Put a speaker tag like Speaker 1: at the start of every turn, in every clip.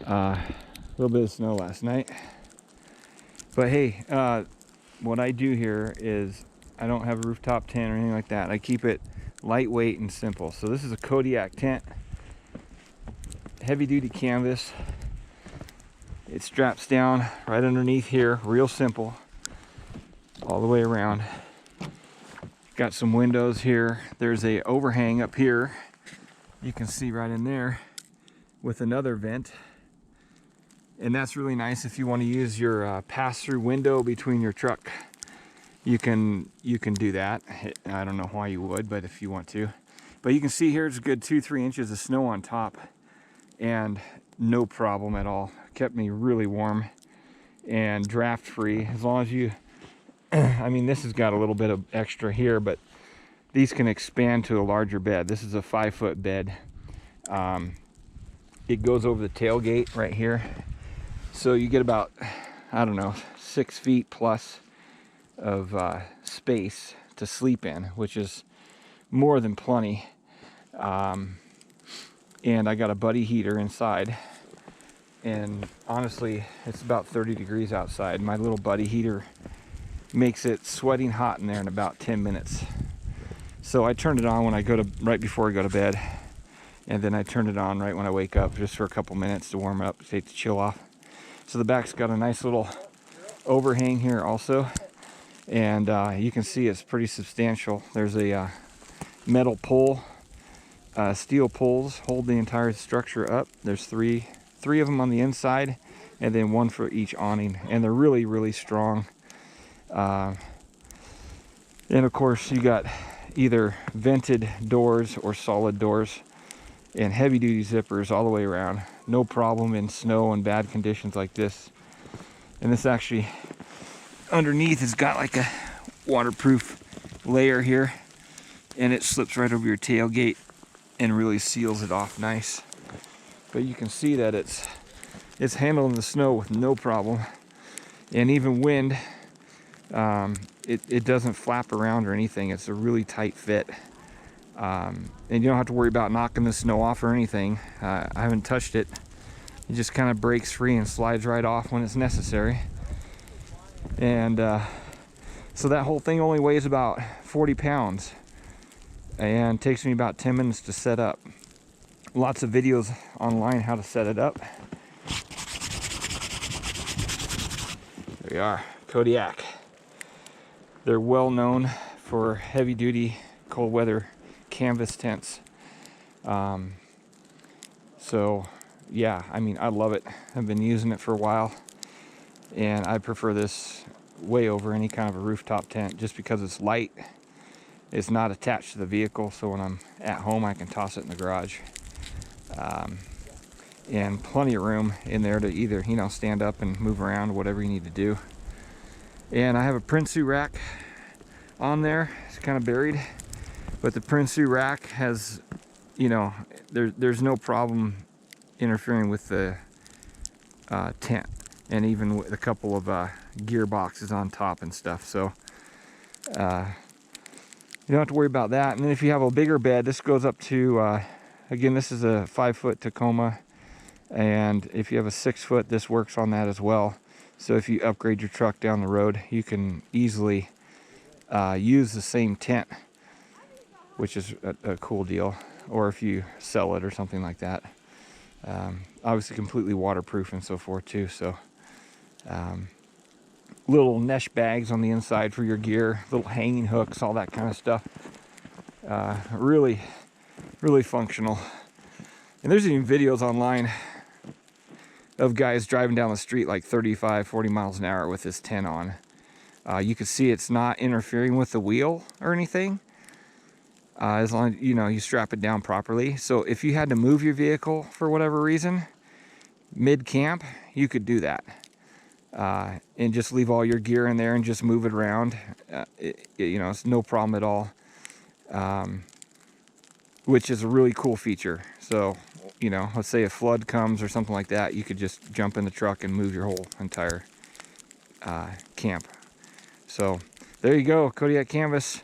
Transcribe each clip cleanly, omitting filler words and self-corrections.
Speaker 1: A little bit of snow last night. But hey, what I do here is I don't have a rooftop tent or anything like that. I keep it lightweight and simple. So this is a Kodiak tent, heavy duty canvas. It straps down right underneath here, real simple, all the way around. Got some windows here. There's a overhang up here. You can see right in there with another vent. And that's really nice if you want to use your pass-through window between your truck. You can do that. I don't know why you would, but if you want to. But you can see here it's a good 2-3 inches of snow on top, and no problem at all. Kept me really warm and draft free. As long as you, I mean, this has got a little bit of extra here, but these can expand to a larger bed. This is a 5-foot bed. It goes over the tailgate right here. So you get about, I don't know, 6 feet plus of space to sleep in, which is more than plenty. And I got a buddy heater inside. And honestly, it's about 30 degrees outside. My little buddy heater makes it sweating hot in there in about 10 minutes. So I turned it on when I go to, right before I go to bed. And then I turn it on right when I wake up, just for a couple minutes to warm up, to take the chill off. So the back's got a nice little overhang here also. And you can see it's pretty substantial. There's a metal pole, steel poles hold the entire structure up. There's three of them on the inside, and then one for each awning. And they're really, really strong. And of course, you got either vented doors or solid doors, and heavy duty zippers all the way around. No problem in snow and bad conditions like this. And this actually underneath has got like a waterproof layer here, and it slips right over your tailgate and really seals it off nice. But you can see that it's handling the snow with no problem. And even wind, it doesn't flap around or anything. It's a really tight fit. And you don't have to worry about knocking the snow off or anything. I haven't touched it. It just kind of breaks free and slides right off when it's necessary. And so that whole thing only weighs about 40 pounds and takes me about 10 minutes to set up. Lots of videos online how to set it up. There we are, Kodiak. They're well known for heavy duty cold weather canvas tents. So yeah, I mean, I love it. I've been using it for a while, and I prefer this way over any kind of a rooftop tent just because it's light. It's not attached to the vehicle, so when I'm at home I can toss it in the garage. And plenty of room in there to either, you know, stand up and move around, whatever you need to do. And I have a Prinsu rack on there. It's kind of buried, but the Prinsu rack has, you know, there's no problem interfering with the tent, and even with a couple of gear boxes on top and stuff. So you don't have to worry about that. And then if you have a bigger bed, this goes up to again, this is a 5-foot Tacoma, and if you have a 6-foot, this works on that as well. So if you upgrade your truck down the road, you can easily use the same tent, which is a cool deal. Or if you sell it or something like that. Obviously completely waterproof and so forth too. So little mesh bags on the inside for your gear, little hanging hooks, all that kind of stuff. Really, really functional. And there's even videos online of guys driving down the street like 35, 40 miles an hour with this tent on. You can see it's not interfering with the wheel or anything. As long as, you know, you strap it down properly. So if you had to move your vehicle for whatever reason, mid-camp, you could do that. And just leave all your gear in there and just move it around. You know, it's no problem at all. Which is a really cool feature. So, you know, let's say a flood comes or something like that, you could just jump in the truck and move your whole entire camp. So there you go, Kodiak canvas.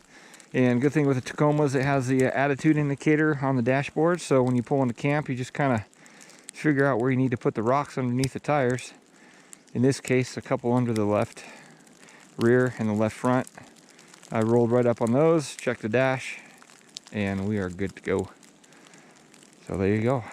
Speaker 1: And good thing with the Tacoma is it has the attitude indicator on the dashboard. So when you pull into camp, you just kind of figure out where you need to put the rocks underneath the tires. In this case, a couple under the left rear and the left front. I rolled right up on those, checked the dash, and we are good to go. So there you go.